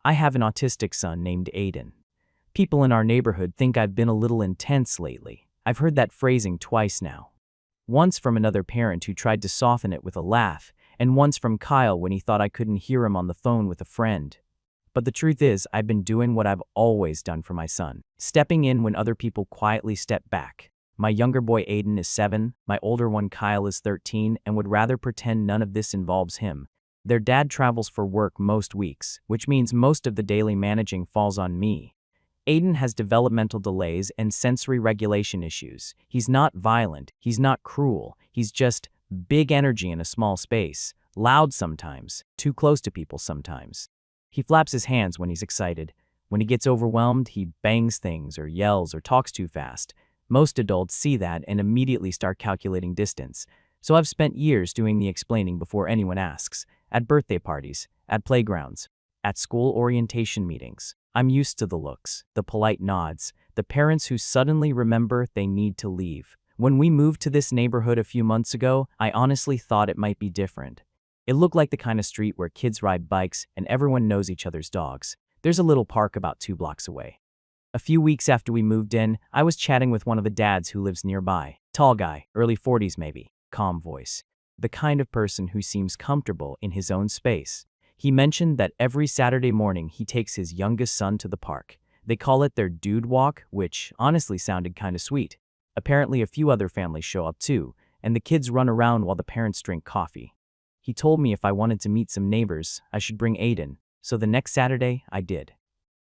I have an autistic son named Aiden. People in our neighborhood think I've been a little intense lately. I've heard that phrasing twice now. Once from another parent who tried to soften it with a laugh, and once from Kyle when he thought I couldn't hear him on the phone with a friend. But the truth is, I've been doing what I've always done for my son, stepping in when other people quietly step back. My younger boy Aiden is 7, my older one Kyle is 13 and would rather pretend none of this involves him. Their dad travels for work most weeks, which means most of the daily managing falls on me. Aiden has developmental delays and sensory regulation issues. He's not violent, he's not cruel, he's just big energy in a small space, loud sometimes, too close to people sometimes. He flaps his hands when he's excited. When he gets overwhelmed, he bangs things or yells or talks too fast. Most adults see that and immediately start calculating distance. So I've spent years doing the explaining before anyone asks. At birthday parties, at playgrounds, at school orientation meetings. I'm used to the looks, the polite nods, the parents who suddenly remember they need to leave. When we moved to this neighborhood a few months ago, I honestly thought it might be different. It looked like the kind of street where kids ride bikes and everyone knows each other's dogs. There's a little park about 2 blocks away. A few weeks after we moved in, I was chatting with one of the dads who lives nearby. Tall guy, early 40s maybe, calm voice. The kind of person who seems comfortable in his own space. He mentioned that every Saturday morning he takes his youngest son to the park. They call it their dude walk, which honestly sounded kinda sweet. Apparently a few other families show up too, and the kids run around while the parents drink coffee. He told me if I wanted to meet some neighbors, I should bring Aiden, so the next Saturday I did.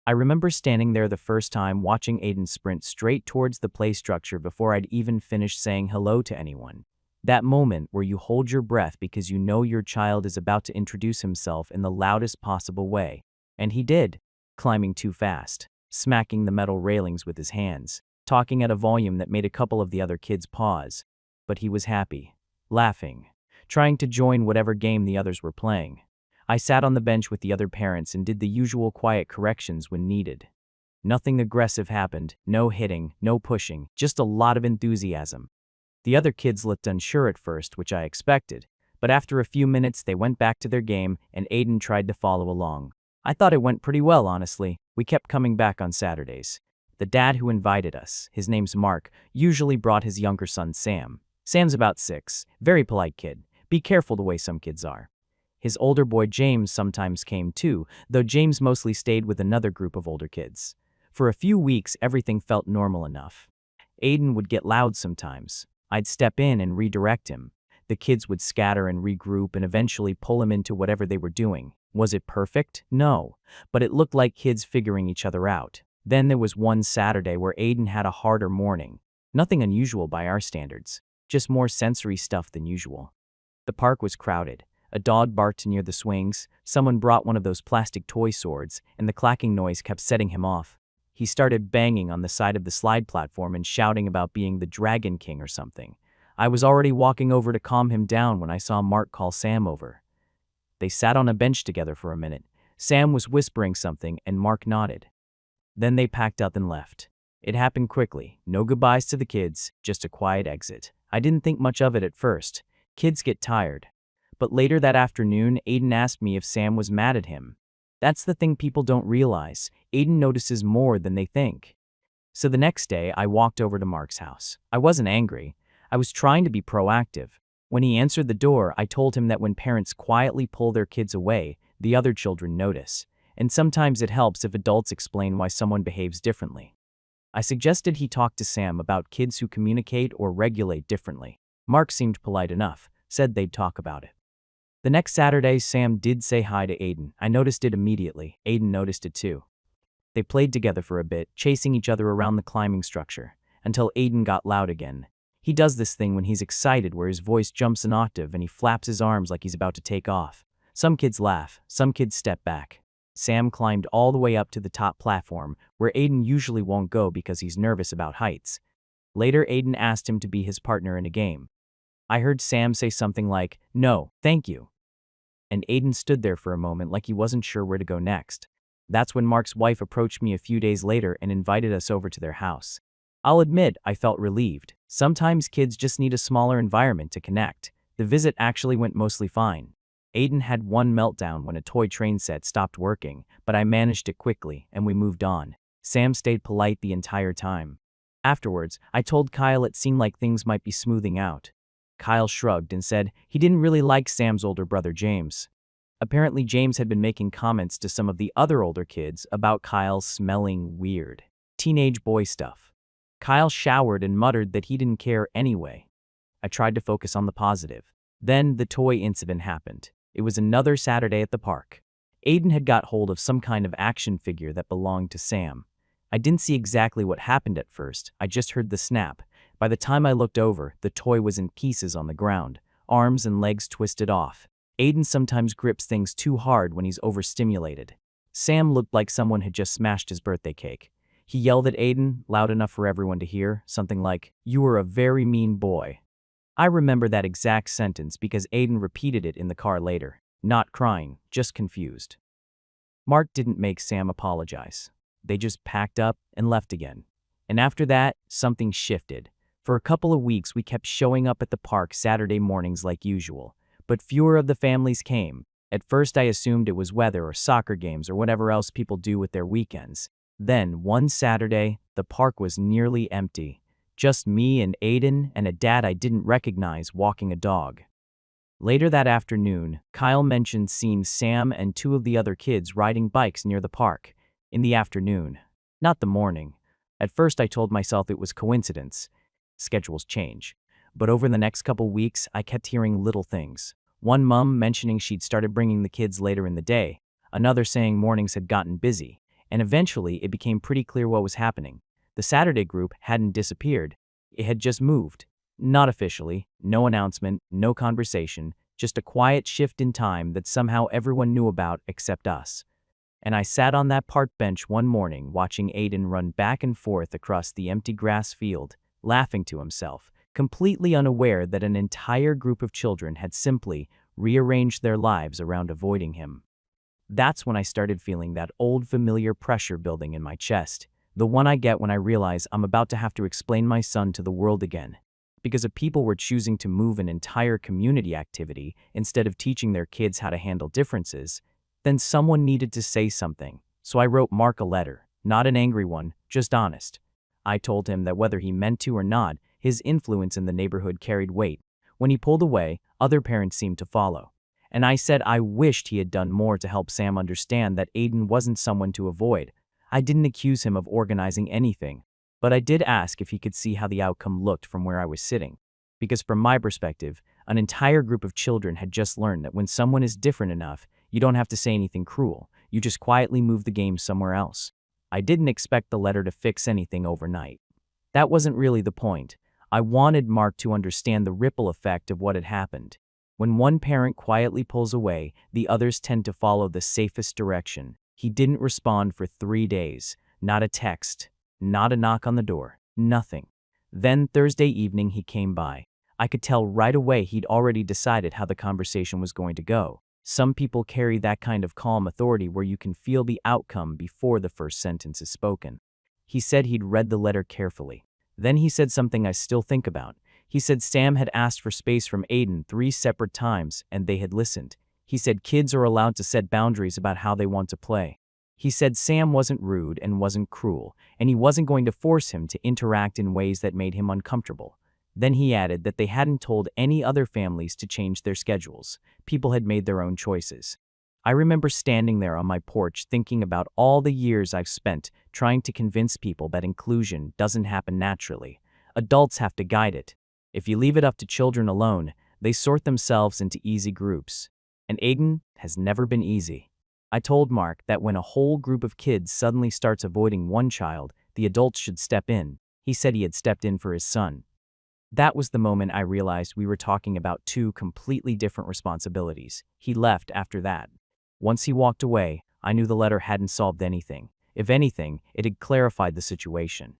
I remember standing there the first time watching Aiden sprint straight towards the play structure before I'd even finished saying hello to anyone. That moment where you hold your breath because you know your child is about to introduce himself in the loudest possible way. And he did, climbing too fast, smacking the metal railings with his hands, talking at a volume that made a couple of the other kids pause. But he was happy, laughing, trying to join whatever game the others were playing. I sat on the bench with the other parents and did the usual quiet corrections when needed. Nothing aggressive happened, no hitting, no pushing, just a lot of enthusiasm. The other kids looked unsure at first, which I expected, but after a few minutes they went back to their game and Aiden tried to follow along. I thought it went pretty well, honestly. We kept coming back on Saturdays. The dad who invited us, his name's Mark, usually brought his younger son Sam. Sam's about 6, very polite kid. Be careful the way some kids are. His older boy James sometimes came too, though James mostly stayed with another group of older kids. For a few weeks everything felt normal enough. Aiden would get loud sometimes. I'd step in and redirect him. The kids would scatter and regroup and eventually pull him into whatever they were doing. Was it perfect? No. But it looked like kids figuring each other out. Then there was one Saturday where Aiden had a harder morning. Nothing unusual by our standards. Just more sensory stuff than usual. The park was crowded. A dog barked near the swings, someone brought one of those plastic toy swords, and the clacking noise kept setting him off. He started banging on the side of the slide platform and shouting about being the Dragon King or something. I was already walking over to calm him down when I saw Mark call Sam over. They sat on a bench together for a minute. Sam was whispering something and Mark nodded. Then they packed up and left. It happened quickly. No goodbyes to the kids, just a quiet exit. I didn't think much of it at first. Kids get tired. But later that afternoon, Aiden asked me if Sam was mad at him. That's the thing people don't realize. Aiden notices more than they think. So the next day, I walked over to Mark's house. I wasn't angry. I was trying to be proactive. When he answered the door, I told him that when parents quietly pull their kids away, the other children notice. And sometimes it helps if adults explain why someone behaves differently. I suggested he talk to Sam about kids who communicate or regulate differently. Mark seemed polite enough, said they'd talk about it. The next Saturday, Sam did say hi to Aiden. I noticed it immediately. Aiden noticed it too. They played together for a bit, chasing each other around the climbing structure, until Aiden got loud again. He does this thing when he's excited where his voice jumps an octave and he flaps his arms like he's about to take off. Some kids laugh, some kids step back. Sam climbed all the way up to the top platform, where Aiden usually won't go because he's nervous about heights. Later, Aiden asked him to be his partner in a game. I heard Sam say something like, "No, thank you." And Aiden stood there for a moment like he wasn't sure where to go next. That's when Mark's wife approached me a few days later and invited us over to their house. I'll admit, I felt relieved. Sometimes kids just need a smaller environment to connect. The visit actually went mostly fine. Aiden had one meltdown when a toy train set stopped working, but I managed it quickly, and we moved on. Sam stayed polite the entire time. Afterwards, I told Kyle it seemed like things might be smoothing out. Kyle shrugged and said he didn't really like Sam's older brother James. Apparently, James had been making comments to some of the other older kids about Kyle smelling weird. Teenage boy stuff. Kyle showered and muttered that he didn't care anyway. I tried to focus on the positive. Then the toy incident happened. It was another Saturday at the park. Aiden had got hold of some kind of action figure that belonged to Sam. I didn't see exactly what happened at first, I just heard the snap. By the time I looked over, the toy was in pieces on the ground, arms and legs twisted off. Aiden sometimes grips things too hard when he's overstimulated. Sam looked like someone had just smashed his birthday cake. He yelled at Aiden, loud enough for everyone to hear, something like, "You were a very mean boy." I remember that exact sentence because Aiden repeated it in the car later, not crying, just confused. Mark didn't make Sam apologize. They just packed up and left again. And after that, something shifted. For a couple of weeks, we kept showing up at the park Saturday mornings like usual, but fewer of the families came. At first, I assumed it was weather or soccer games or whatever else people do with their weekends. Then, one Saturday, the park was nearly empty. Just me and Aiden and a dad I didn't recognize walking a dog. Later that afternoon, Kyle mentioned seeing Sam and two of the other kids riding bikes near the park. In the afternoon, not the morning. At first I told myself it was coincidence. Schedules change. But over the next couple weeks, I kept hearing little things. One mom mentioning she'd started bringing the kids later in the day, another saying mornings had gotten busy, and eventually it became pretty clear what was happening. The Saturday group hadn't disappeared. It had just moved. Not officially, no announcement, no conversation, just a quiet shift in time that somehow everyone knew about except us. And I sat on that park bench one morning watching Aiden run back and forth across the empty grass field, laughing to himself, completely unaware that an entire group of children had simply rearranged their lives around avoiding him. That's when I started feeling that old familiar pressure building in my chest, the one I get when I realize I'm about to have to explain my son to the world again. Because if people were choosing to move an entire community activity instead of teaching their kids how to handle differences, then someone needed to say something. So I wrote Mark a letter, not an angry one, just honest. I told him that whether he meant to or not, his influence in the neighborhood carried weight. When he pulled away, other parents seemed to follow. And I said I wished he had done more to help Sam understand that Aiden wasn't someone to avoid. I didn't accuse him of organizing anything, but I did ask if he could see how the outcome looked from where I was sitting. Because from my perspective, an entire group of children had just learned that when someone is different enough, you don't have to say anything cruel, you just quietly move the game somewhere else. I didn't expect the letter to fix anything overnight. That wasn't really the point. I wanted Mark to understand the ripple effect of what had happened. When one parent quietly pulls away, the others tend to follow the safest direction. He didn't respond for 3 days. Not a text, not a knock on the door, nothing. Then Thursday evening he came by. I could tell right away he'd already decided how the conversation was going to go. Some people carry that kind of calm authority where you can feel the outcome before the first sentence is spoken. He said he'd read the letter carefully. Then he said something I still think about. He said Sam had asked for space from Aiden 3 separate times, and they had listened. He said kids are allowed to set boundaries about how they want to play. He said Sam wasn't rude and wasn't cruel, and he wasn't going to force him to interact in ways that made him uncomfortable. Then he added that they hadn't told any other families to change their schedules. People had made their own choices. I remember standing there on my porch thinking about all the years I've spent trying to convince people that inclusion doesn't happen naturally. Adults have to guide it. If you leave it up to children alone, they sort themselves into easy groups. And Aiden has never been easy. I told Mark that when a whole group of kids suddenly starts avoiding one child, the adults should step in. He said he had stepped in for his son. That was the moment I realized we were talking about 2 completely different responsibilities. He left after that. Once he walked away, I knew the letter hadn't solved anything. If anything, it had clarified the situation.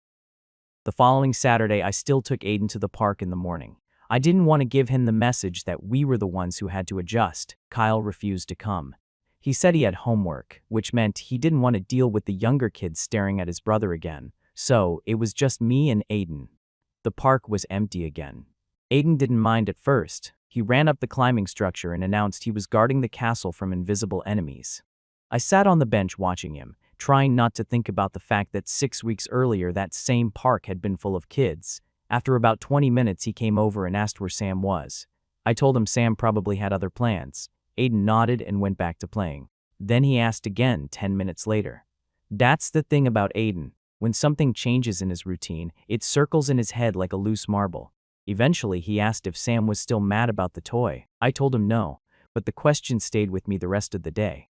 The following Saturday, I still took Aiden to the park in the morning. I didn't want to give him the message that we were the ones who had to adjust. Kyle refused to come. He said he had homework, which meant he didn't want to deal with the younger kids staring at his brother again. So it was just me and Aiden. The park was empty again. Aiden didn't mind at first. He ran up the climbing structure and announced he was guarding the castle from invisible enemies. I sat on the bench watching him, trying not to think about the fact that 6 weeks earlier that same park had been full of kids. After about 20 minutes he came over and asked where Sam was. I told him Sam probably had other plans. Aiden nodded and went back to playing. Then he asked again 10 minutes later. That's the thing about Aiden. When something changes in his routine, it circles in his head like a loose marble. Eventually he asked if Sam was still mad about the toy. I told him no, but the question stayed with me the rest of the day.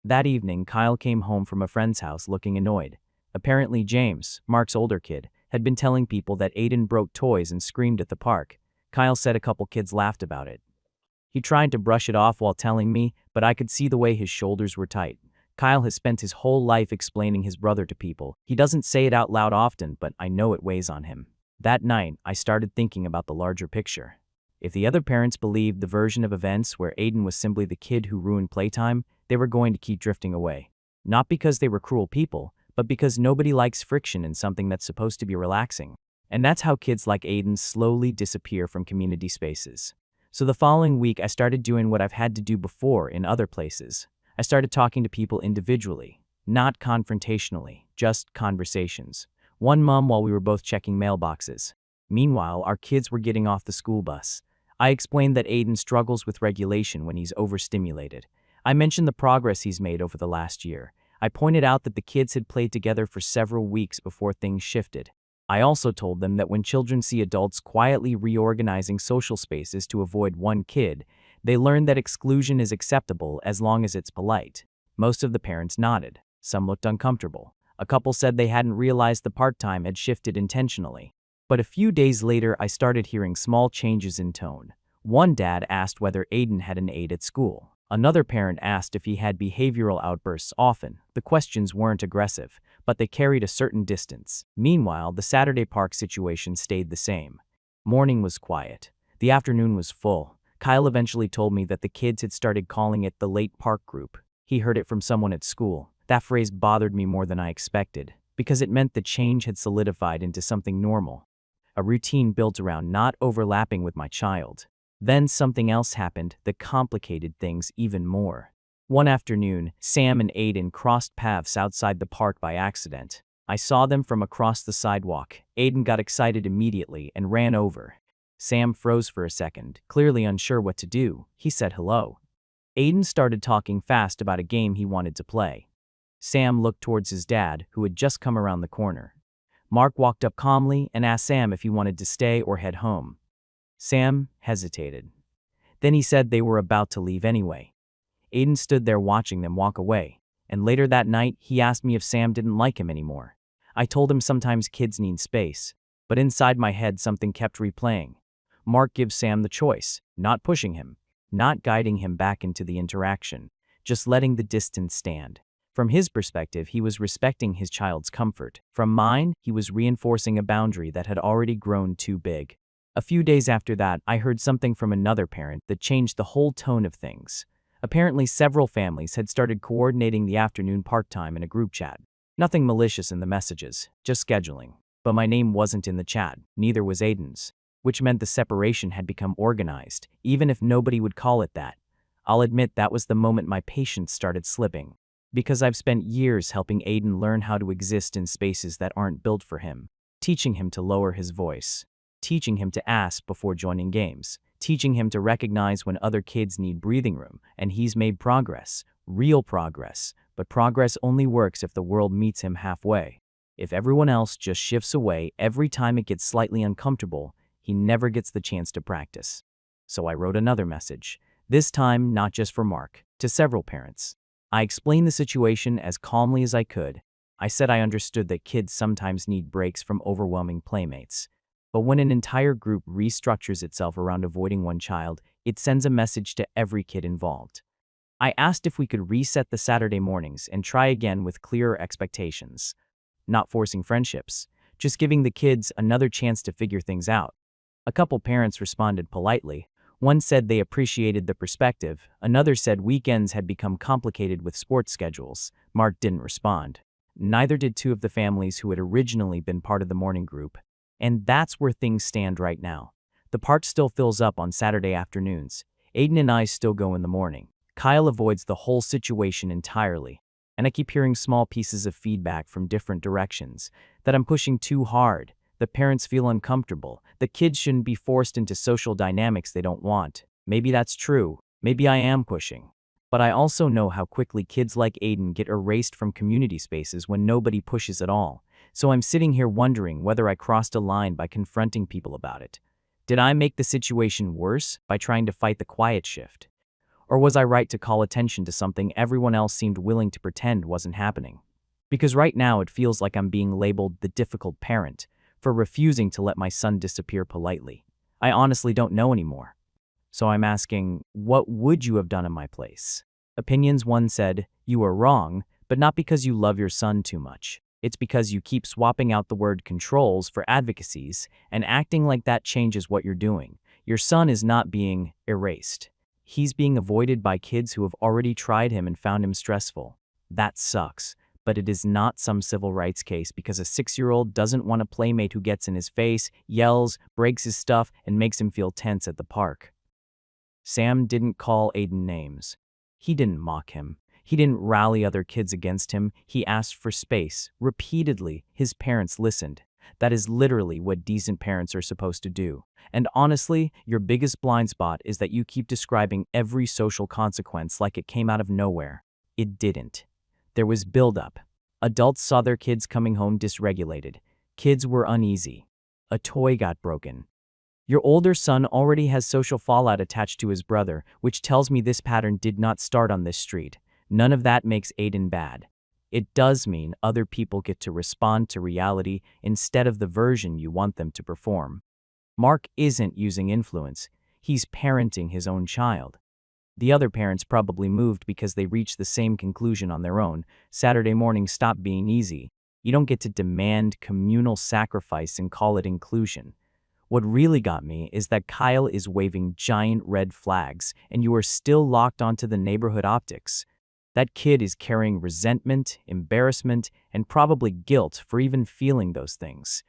That evening, Kyle came home from a friend's house looking annoyed. Apparently James, Mark's older kid, had been telling people that Aiden broke toys and screamed at the park. Kyle said a couple kids laughed about it. He tried to brush it off while telling me, but I could see the way his shoulders were tight. Kyle has spent his whole life explaining his brother to people. He doesn't say it out loud often, but I know it weighs on him. That night, I started thinking about the larger picture. If the other parents believed the version of events where Aiden was simply the kid who ruined playtime, they were going to keep drifting away. Not because they were cruel people, but because nobody likes friction in something that's supposed to be relaxing. And that's how kids like Aiden slowly disappear from community spaces. So the following week, I started doing what I've had to do before in other places. I started talking to people individually, not confrontationally, just conversations. One mom while we were both checking mailboxes. Meanwhile, our kids were getting off the school bus. I explained that Aiden struggles with regulation when he's overstimulated. I mentioned the progress he's made over the last year. I pointed out that the kids had played together for several weeks before things shifted. I also told them that when children see adults quietly reorganizing social spaces to avoid one kid, they learn that exclusion is acceptable as long as it's polite. Most of the parents nodded. Some looked uncomfortable. A couple said they hadn't realized the part-time had shifted intentionally. But a few days later, I started hearing small changes in tone. One dad asked whether Aiden had an aide at school. Another parent asked if he had behavioral outbursts often. The questions weren't aggressive, but they carried a certain distance. Meanwhile, the Saturday park situation stayed the same. Morning was quiet. The afternoon was full. Kyle eventually told me that the kids had started calling it the late park group. He heard it from someone at school. That phrase bothered me more than I expected, because it meant the change had solidified into something normal. A routine built around not overlapping with my child. Then something else happened that complicated things even more. One afternoon, Sam and Aiden crossed paths outside the park by accident. I saw them from across the sidewalk. Aiden got excited immediately and ran over. Sam froze for a second, clearly unsure what to do. He said hello. Aiden started talking fast about a game he wanted to play. Sam looked towards his dad, who had just come around the corner. Mark walked up calmly and asked Sam if he wanted to stay or head home. Sam hesitated. Then he said they were about to leave anyway. Aiden stood there watching them walk away, and later that night he asked me if Sam didn't like him anymore. I told him sometimes kids need space, but inside my head something kept replaying. Mark gives Sam the choice, not pushing him, not guiding him back into the interaction, just letting the distance stand. From his perspective, he was respecting his child's comfort. From mine, he was reinforcing a boundary that had already grown too big. A few days after that, I heard something from another parent that changed the whole tone of things. Apparently, several families had started coordinating the afternoon park time in a group chat. Nothing malicious in the messages, just scheduling. But my name wasn't in the chat, neither was Aiden's, which meant the separation had become organized, even if nobody would call it that. I'll admit that was the moment my patience started slipping. Because I've spent years helping Aiden learn how to exist in spaces that aren't built for him, teaching him to lower his voice, teaching him to ask before joining games, teaching him to recognize when other kids need breathing room, and he's made progress, real progress, but progress only works if the world meets him halfway. If everyone else just shifts away every time it gets slightly uncomfortable, he never gets the chance to practice. So I wrote another message, this time not just for Mark, to several parents. I explained the situation as calmly as I could. I said I understood that kids sometimes need breaks from overwhelming playmates. But when an entire group restructures itself around avoiding one child, it sends a message to every kid involved. I asked if we could reset the Saturday mornings and try again with clearer expectations. Not forcing friendships, just giving the kids another chance to figure things out. A couple parents responded politely. One said they appreciated the perspective, another said weekends had become complicated with sports schedules. Mark didn't respond. Neither did two of the families who had originally been part of the morning group. And that's where things stand right now. The park still fills up on Saturday afternoons. Aiden and I still go in the morning. Kyle avoids the whole situation entirely, and I keep hearing small pieces of feedback from different directions that I'm pushing too hard. The parents feel uncomfortable. The kids shouldn't be forced into social dynamics they don't want. Maybe that's true. Maybe I am pushing. But I also know how quickly kids like Aiden get erased from community spaces when nobody pushes at all. So I'm sitting here wondering whether I crossed a line by confronting people about it. Did I make the situation worse by trying to fight the quiet shift? Or was I right to call attention to something everyone else seemed willing to pretend wasn't happening? Because right now it feels like I'm being labeled the difficult parent for refusing to let my son disappear politely. I honestly don't know anymore. So I'm asking, what would you have done in my place? Opinions 1 said, you are wrong, but not because you love your son too much. It's because you keep swapping out the word controls for advocacies and acting like that changes what you're doing. Your son is not being erased. He's being avoided by kids who have already tried him and found him stressful. That sucks, but it is not some civil rights case because a 6-year-old doesn't want a playmate who gets in his face, yells, breaks his stuff, and makes him feel tense at the park. Sam didn't call Aiden names. He didn't mock him. He didn't rally other kids against him. He asked for space. Repeatedly, his parents listened. That is literally what decent parents are supposed to do. And honestly, your biggest blind spot is that you keep describing every social consequence like it came out of nowhere. It didn't. There was buildup. Adults saw their kids coming home dysregulated. Kids were uneasy. A toy got broken. Your older son already has social fallout attached to his brother, which tells me this pattern did not start on this street. None of that makes Aiden bad. It does mean other people get to respond to reality instead of the version you want them to perform. Mark isn't using influence. He's parenting his own child. The other parents probably moved because they reached the same conclusion on their own. Saturday morning stopped being easy. You don't get to demand communal sacrifice and call it inclusion. What really got me is that Kyle is waving giant red flags and you are still locked onto the neighborhood optics. That kid is carrying resentment, embarrassment, and probably guilt for even feeling those things.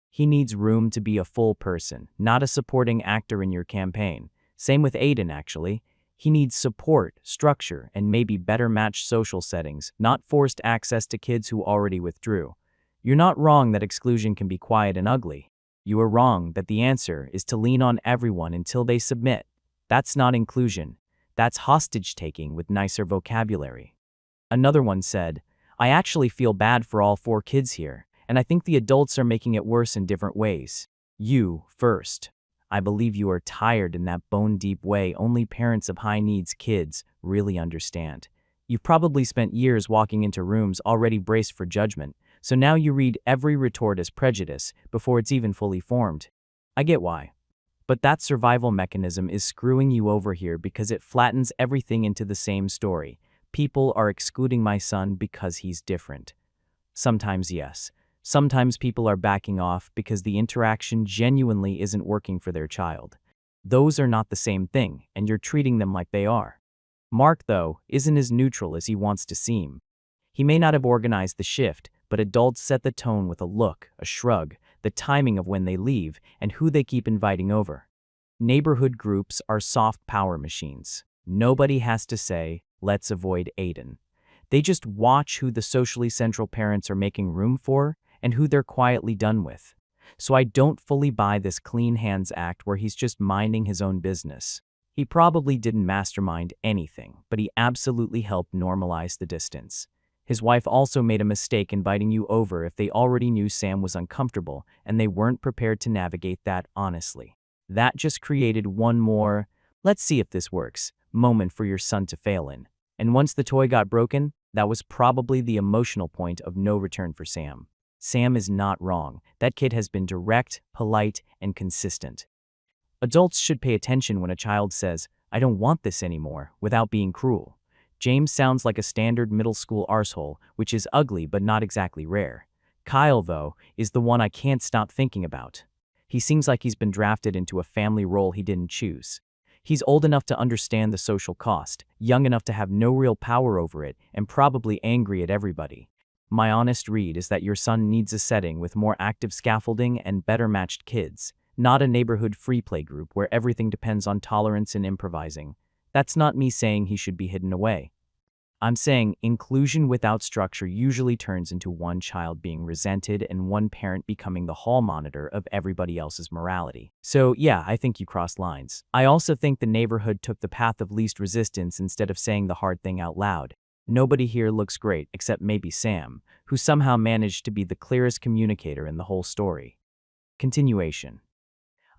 He needs room to be a full person, not a supporting actor in your campaign. Same with Aiden, actually. He needs support, structure, and maybe better matched social settings, not forced access to kids who already withdrew. You're not wrong that exclusion can be quiet and ugly. You are wrong that the answer is to lean on everyone until they submit. That's not inclusion. That's hostage-taking with nicer vocabulary. Another one said, I actually feel bad for all 4 kids here, and I think the adults are making it worse in different ways. You, first. I believe you are tired in that bone-deep way only parents of high-needs kids really understand. You've probably spent years walking into rooms already braced for judgment, so now you read every retort as prejudice before it's even fully formed. I get why. But that survival mechanism is screwing you over here because it flattens everything into the same story. People are excluding my son because he's different. Sometimes yes. Sometimes people are backing off because the interaction genuinely isn't working for their child. Those are not the same thing, and you're treating them like they are. Mark, though, isn't as neutral as he wants to seem. He may not have organized the shift, but adults set the tone with a look, a shrug, the timing of when they leave, and who they keep inviting over. Neighborhood groups are soft power machines. Nobody has to say, let's avoid Aiden. They just watch who the socially central parents are making room for and who they're quietly done with. So I don't fully buy this clean hands act where he's just minding his own business. He probably didn't mastermind anything, but he absolutely helped normalize the distance. His wife also made a mistake inviting you over if they already knew Sam was uncomfortable and they weren't prepared to navigate that honestly. That just created one more, let's see if this works, moment for your son to fail in. And once the toy got broken, that was probably the emotional point of no return for Sam. Sam is not wrong. That kid has been direct, polite, and consistent. Adults should pay attention when a child says, I don't want this anymore, without being cruel. James sounds like a standard middle school arsehole, which is ugly but not exactly rare. Kyle, though, is the one I can't stop thinking about. He seems like he's been drafted into a family role he didn't choose. He's old enough to understand the social cost, young enough to have no real power over it, and probably angry at everybody. My honest read is that your son needs a setting with more active scaffolding and better matched kids. not a neighborhood free play group where everything depends on tolerance and improvising. That's not me saying he should be hidden away. I'm saying inclusion without structure usually turns into one child being resented and one parent becoming the hall monitor of everybody else's morality. So yeah, I think you crossed lines. I also think the neighborhood took the path of least resistance instead of saying the hard thing out loud. Nobody here looks great except maybe Sam, who somehow managed to be the clearest communicator in the whole story. Continuation.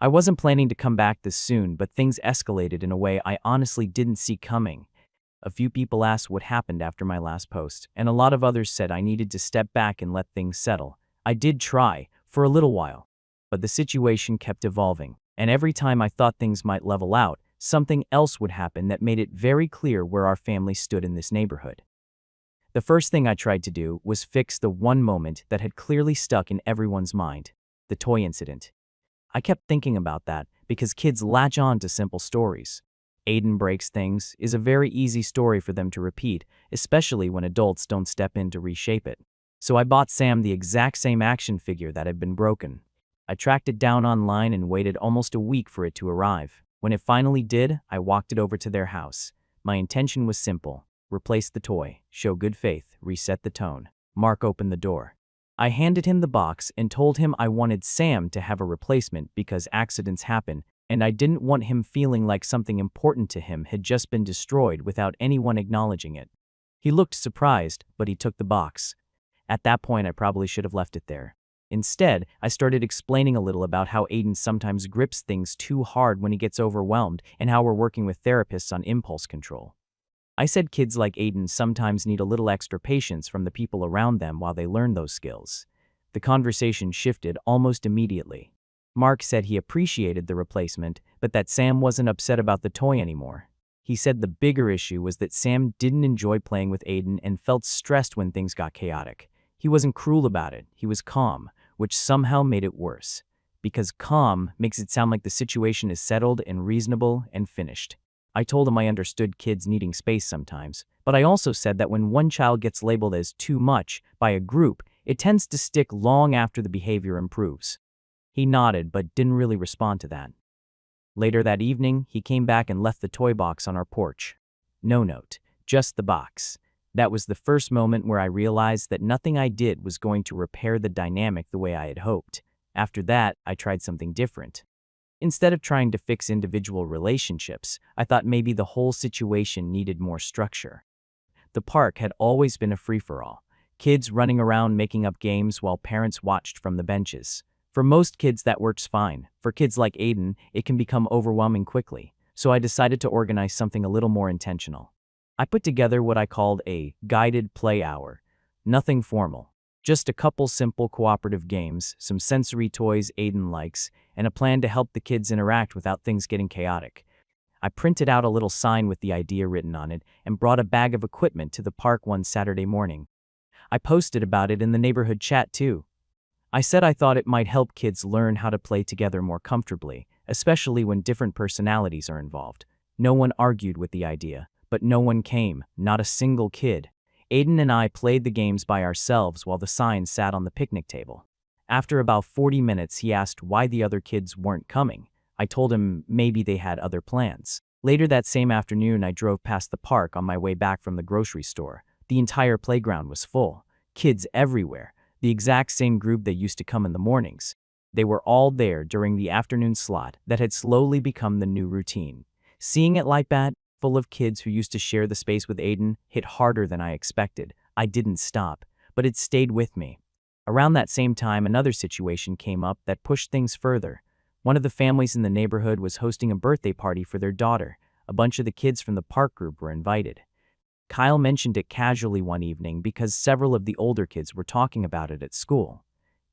I wasn't planning to come back this soon, but things escalated in a way I honestly didn't see coming. A few people asked what happened after my last post, and a lot of others said I needed to step back and let things settle. I did try, for a little while, but the situation kept evolving, and every time I thought things might level out, something else would happen that made it very clear where our family stood in this neighborhood. The first thing I tried to do was fix the one moment that had clearly stuck in everyone's mind, the toy incident. I kept thinking about that because kids latch on to simple stories. Aiden breaks things is a very easy story for them to repeat, especially when adults don't step in to reshape it. So I bought Sam the exact same action figure that had been broken. I tracked it down online and waited almost a week for it to arrive. When it finally did, I walked it over to their house. My intention was simple: replace the toy, show good faith, reset the tone. Mark opened the door. I handed him the box and told him I wanted Sam to have a replacement because accidents happen, and I didn't want him feeling like something important to him had just been destroyed without anyone acknowledging it. He looked surprised, but he took the box. At that point, I probably should have left it there. Instead, I started explaining a little about how Aiden sometimes grips things too hard when he gets overwhelmed and how we're working with therapists on impulse control. I said kids like Aiden sometimes need a little extra patience from the people around them while they learn those skills. The conversation shifted almost immediately. Mark said he appreciated the replacement, but that Sam wasn't upset about the toy anymore. He said the bigger issue was that Sam didn't enjoy playing with Aiden and felt stressed when things got chaotic. He wasn't cruel about it, he was calm, which somehow made it worse. Because calm makes it sound like the situation is settled and reasonable and finished. I told him I understood kids needing space sometimes, but I also said that when one child gets labeled as too much by a group, it tends to stick long after the behavior improves. He nodded but didn't really respond to that. Later that evening, he came back and left the toy box on our porch. No note, just the box. That was the first moment where I realized that nothing I did was going to repair the dynamic the way I had hoped. After that, I tried something different. Instead of trying to fix individual relationships, I thought maybe the whole situation needed more structure. The park had always been a free-for-all, kids running around making up games while parents watched from the benches. For most kids that works fine. For kids like Aiden, it can become overwhelming quickly, so I decided to organize something a little more intentional. I put together what I called a guided play hour. Nothing formal, just a couple simple cooperative games, some sensory toys Aiden likes, and a plan to help the kids interact without things getting chaotic. I printed out a little sign with the idea written on it and brought a bag of equipment to the park one Saturday morning. I posted about it in the neighborhood chat too. I said I thought it might help kids learn how to play together more comfortably, especially when different personalities are involved. No one argued with the idea, but no one came, not a single kid. Aiden and I played the games by ourselves while the sign sat on the picnic table. After about 40 minutes, he asked why the other kids weren't coming. I told him maybe they had other plans. Later that same afternoon, I drove past the park on my way back from the grocery store. The entire playground was full. Kids everywhere. The exact same group that used to come in the mornings. They were all there during the afternoon slot that had slowly become the new routine. Seeing it like that, full of kids who used to share the space with Aiden, hit harder than I expected. I didn't stop, but it stayed with me. Around that same time, another situation came up that pushed things further. One of the families in the neighborhood was hosting a birthday party for their daughter. A bunch of the kids from the park group were invited. Kyle mentioned it casually one evening because several of the older kids were talking about it at school.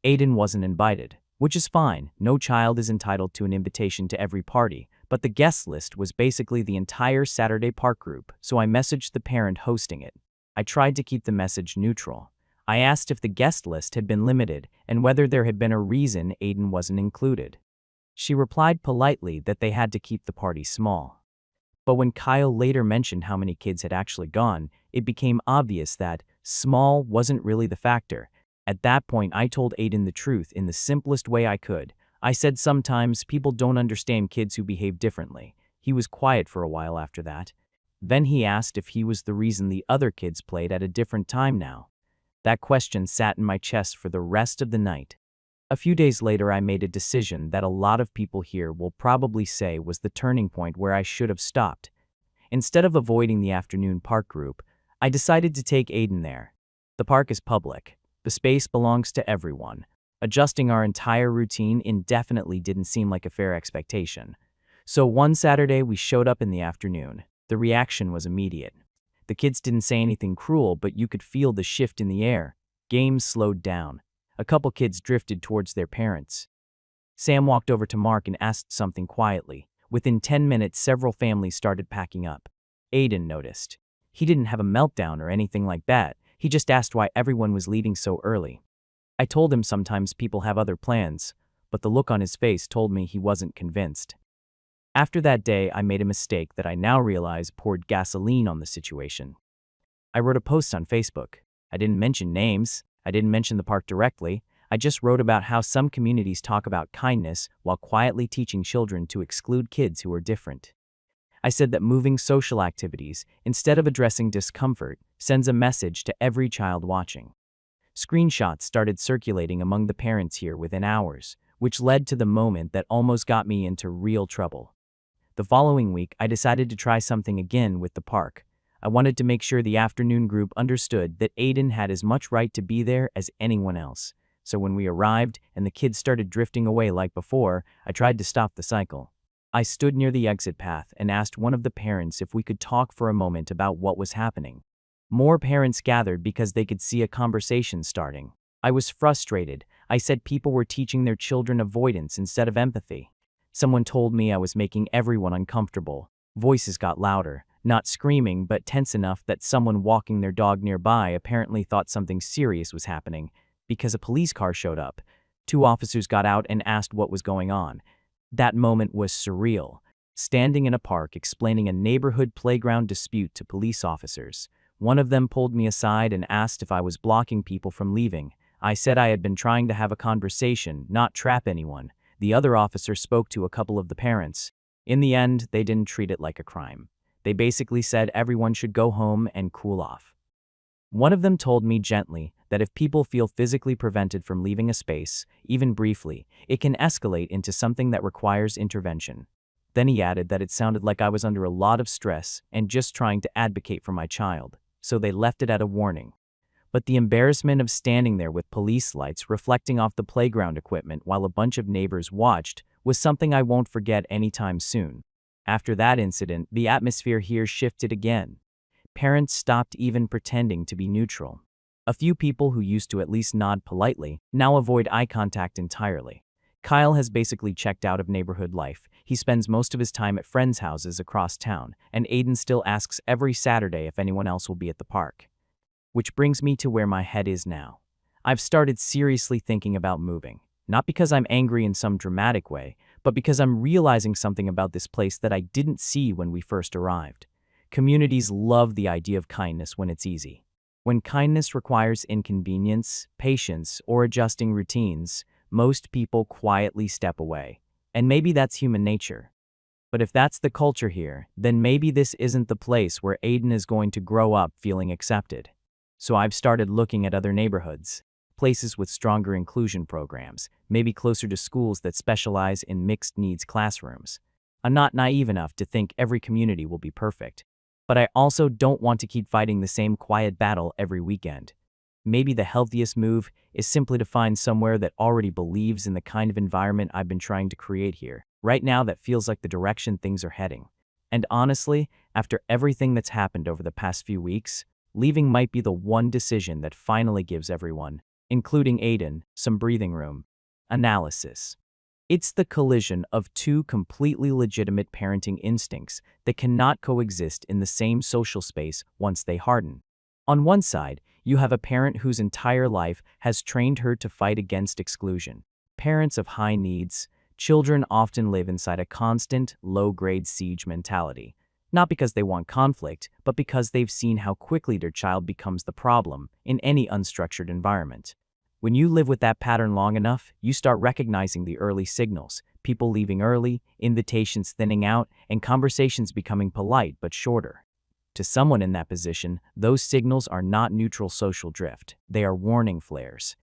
Aiden wasn't invited, which is fine. No child is entitled to an invitation to every party, but the guest list was basically the entire Saturday park group, so I messaged the parent hosting it. I tried to keep the message neutral. I asked if the guest list had been limited and whether there had been a reason Aiden wasn't included. She replied politely that they had to keep the party small. But when Kyle later mentioned how many kids had actually gone, it became obvious that small wasn't really the factor. At that point, I told Aiden the truth in the simplest way I could. I said sometimes people don't understand kids who behave differently. He was quiet for a while after that. Then he asked if he was the reason the other kids played at a different time now. That question sat in my chest for the rest of the night. A few days later, I made a decision that a lot of people here will probably say was the turning point where I should have stopped. Instead of avoiding the afternoon park group, I decided to take Aiden there. The park is public. The space belongs to everyone. Adjusting our entire routine indefinitely didn't seem like a fair expectation. So one Saturday, we showed up in the afternoon. The reaction was immediate. The kids didn't say anything cruel, but you could feel the shift in the air. Games slowed down. A couple kids drifted towards their parents. Sam walked over to Mark and asked something quietly. Within 10 minutes, several families started packing up. Aiden noticed. He didn't have a meltdown or anything like that. He just asked why everyone was leaving so early. I told him sometimes people have other plans, but the look on his face told me he wasn't convinced. After that day, I made a mistake that I now realize poured gasoline on the situation. I wrote a post on Facebook. I didn't mention names. I didn't mention the park directly. I just wrote about how some communities talk about kindness while quietly teaching children to exclude kids who are different. I said that moving social activities, instead of addressing discomfort, sends a message to every child watching. Screenshots started circulating among the parents here within hours, which led to the moment that almost got me into real trouble. The following week, I decided to try something again with the park. I wanted to make sure the afternoon group understood that Aiden had as much right to be there as anyone else. So when we arrived and the kids started drifting away like before, I tried to stop the cycle. I stood near the exit path and asked one of the parents if we could talk for a moment about what was happening. More parents gathered because they could see a conversation starting. I was frustrated. I said people were teaching their children avoidance instead of empathy. Someone told me I was making everyone uncomfortable. Voices got louder, not screaming, but tense enough that someone walking their dog nearby apparently thought something serious was happening because a police car showed up. 2 officers got out and asked what was going on. That moment was surreal. Standing in a park explaining a neighborhood playground dispute to police officers. One of them pulled me aside and asked if I was blocking people from leaving. I said I had been trying to have a conversation, not trap anyone. The other officer spoke to a couple of the parents. In the end, they didn't treat it like a crime. They basically said everyone should go home and cool off. One of them told me gently that if people feel physically prevented from leaving a space, even briefly, it can escalate into something that requires intervention. Then he added that it sounded like I was under a lot of stress and just trying to advocate for my child, so they left it at a warning. But the embarrassment of standing there with police lights reflecting off the playground equipment while a bunch of neighbors watched was something I won't forget anytime soon. After that incident, the atmosphere here shifted again. Parents stopped even pretending to be neutral. A few people who used to at least nod politely now avoid eye contact entirely. Kyle has basically checked out of neighborhood life. He spends most of his time at friends' houses across town, and Aiden still asks every Saturday if anyone else will be at the park. Which brings me to where my head is now. I've started seriously thinking about moving. Not because I'm angry in some dramatic way, but because I'm realizing something about this place that I didn't see when we first arrived. Communities love the idea of kindness when it's easy. When kindness requires inconvenience, patience, or adjusting routines, most people quietly step away. And maybe that's human nature. But if that's the culture here, then maybe this isn't the place where Aiden is going to grow up feeling accepted. So I've started looking at other neighborhoods, places with stronger inclusion programs, maybe closer to schools that specialize in mixed needs classrooms. I'm not naive enough to think every community will be perfect, but I also don't want to keep fighting the same quiet battle every weekend. Maybe the healthiest move is simply to find somewhere that already believes in the kind of environment I've been trying to create here. Right now, that feels like the direction things are heading. And honestly, after everything that's happened over the past few weeks, leaving might be the one decision that finally gives everyone, including Aiden, some breathing room. Analysis. It's the collision of 2 completely legitimate parenting instincts that cannot coexist in the same social space once they harden. On one side, you have a parent whose entire life has trained her to fight against exclusion. Parents of high needs, children often live inside a constant, low-grade siege mentality. Not because they want conflict, but because they've seen how quickly their child becomes the problem in any unstructured environment. When you live with that pattern long enough, you start recognizing the early signals: people leaving early, invitations thinning out, and conversations becoming polite but shorter. To someone in that position, those signals are not neutral social drift, they are warning flares.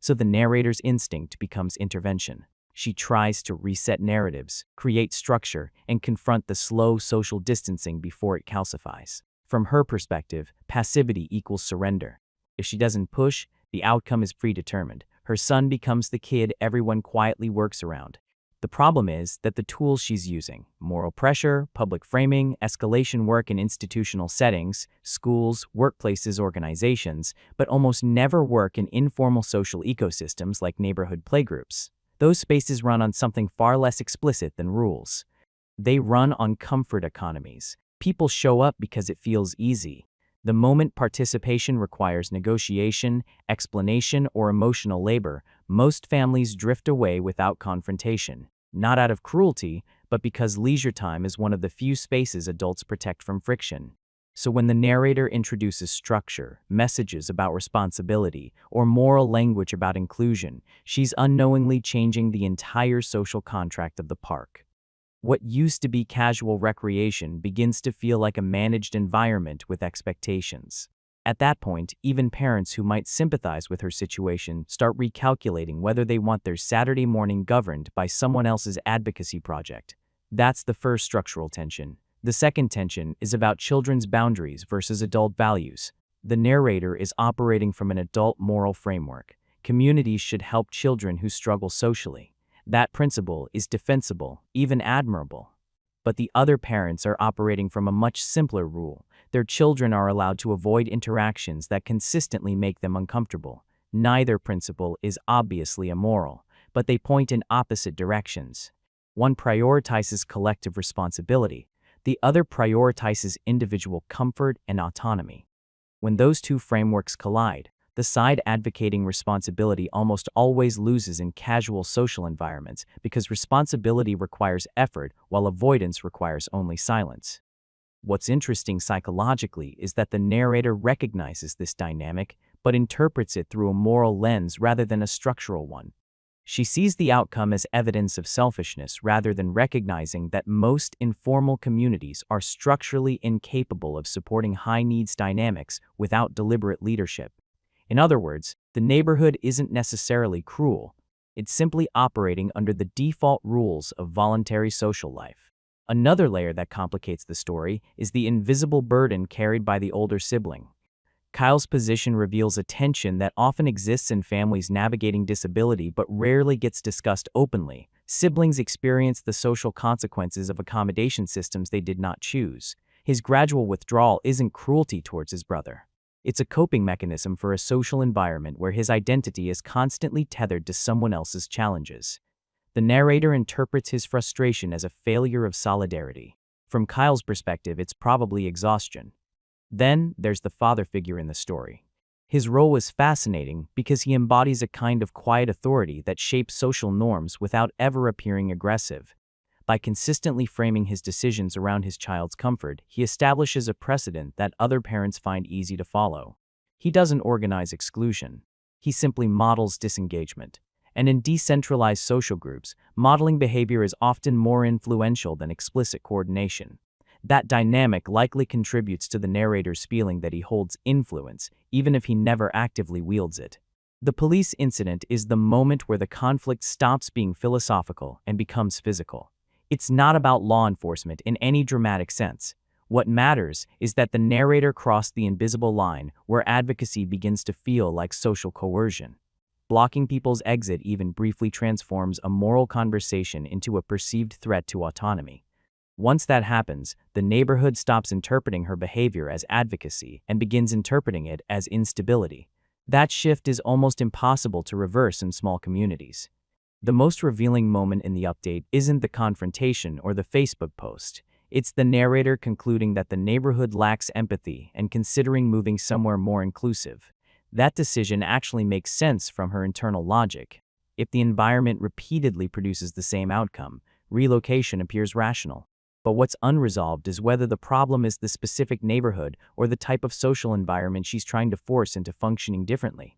So the narrator's instinct becomes intervention. She tries to reset narratives, create structure, and confront the slow social distancing before it calcifies. From her perspective, passivity equals surrender. If she doesn't push, the outcome is predetermined. Her son becomes the kid everyone quietly works around. The problem is that the tools she's using, moral pressure, public framing, escalation work in institutional settings, schools, workplaces, organizations, but almost never work in informal social ecosystems like neighborhood playgroups. Those spaces run on something far less explicit than rules. They run on comfort economies. People show up because it feels easy. The moment participation requires negotiation, explanation, or emotional labor, most families drift away without confrontation. Not out of cruelty, but because leisure time is one of the few spaces adults protect from friction. So when the narrator introduces structure, messages about responsibility, or moral language about inclusion, she's unknowingly changing the entire social contract of the park. What used to be casual recreation begins to feel like a managed environment with expectations. At that point, even parents who might sympathize with her situation start recalculating whether they want their Saturday morning governed by someone else's advocacy project. That's the first structural tension. The second tension is about children's boundaries versus adult values. The narrator is operating from an adult moral framework. Communities should help children who struggle socially. That principle is defensible, even admirable. But the other parents are operating from a much simpler rule. Their children are allowed to avoid interactions that consistently make them uncomfortable. Neither principle is obviously immoral, but they point in opposite directions. One prioritizes collective responsibility. The other prioritizes individual comfort and autonomy. When those two frameworks collide, the side advocating responsibility almost always loses in casual social environments because responsibility requires effort while avoidance requires only silence. What's interesting psychologically is that the narrator recognizes this dynamic but interprets it through a moral lens rather than a structural one. She sees the outcome as evidence of selfishness rather than recognizing that most informal communities are structurally incapable of supporting high-needs dynamics without deliberate leadership. In other words, the neighborhood isn't necessarily cruel. It's simply operating under the default rules of voluntary social life. Another layer that complicates the story is the invisible burden carried by the older sibling. Kyle's position reveals a tension that often exists in families navigating disability but rarely gets discussed openly. Siblings experience the social consequences of accommodation systems they did not choose. His gradual withdrawal isn't cruelty towards his brother. It's a coping mechanism for a social environment where his identity is constantly tethered to someone else's challenges. The narrator interprets his frustration as a failure of solidarity. From Kyle's perspective, it's probably exhaustion. Then, there's the father figure in the story. His role is fascinating because he embodies a kind of quiet authority that shapes social norms without ever appearing aggressive. By consistently framing his decisions around his child's comfort, he establishes a precedent that other parents find easy to follow. He doesn't organize exclusion. He simply models disengagement. And in decentralized social groups, modeling behavior is often more influential than explicit coordination. That dynamic likely contributes to the narrator's feeling that he holds influence, even if he never actively wields it. The police incident is the moment where the conflict stops being philosophical and becomes physical. It's not about law enforcement in any dramatic sense. What matters is that the narrator crossed the invisible line where advocacy begins to feel like social coercion. Blocking people's exit even briefly transforms a moral conversation into a perceived threat to autonomy. Once that happens, the neighborhood stops interpreting her behavior as advocacy and begins interpreting it as instability. That shift is almost impossible to reverse in small communities. The most revealing moment in the update isn't the confrontation or the Facebook post. It's the narrator concluding that the neighborhood lacks empathy and considering moving somewhere more inclusive. That decision actually makes sense from her internal logic. If the environment repeatedly produces the same outcome, relocation appears rational. But what's unresolved is whether the problem is the specific neighborhood or the type of social environment she's trying to force into functioning differently.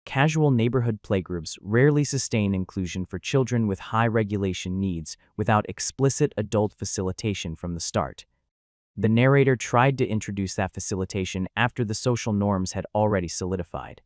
Casual neighborhood playgroups rarely sustain inclusion for children with high regulation needs without explicit adult facilitation from the start. The narrator tried to introduce that facilitation after the social norms had already solidified.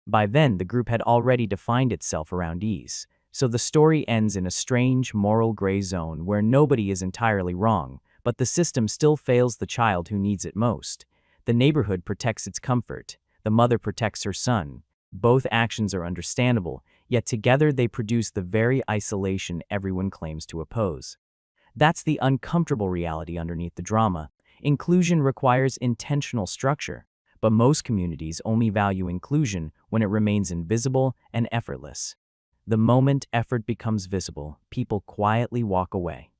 By then, the group had already defined itself around ease, so the story ends in a strange moral gray zone where nobody is entirely wrong, but the system still fails the child who needs it most. The neighborhood protects its comfort, the mother protects her son. Both actions are understandable, yet together they produce the very isolation everyone claims to oppose. That's the uncomfortable reality underneath the drama. Inclusion requires intentional structure, but most communities only value inclusion when it remains invisible and effortless. The moment effort becomes visible, people quietly walk away.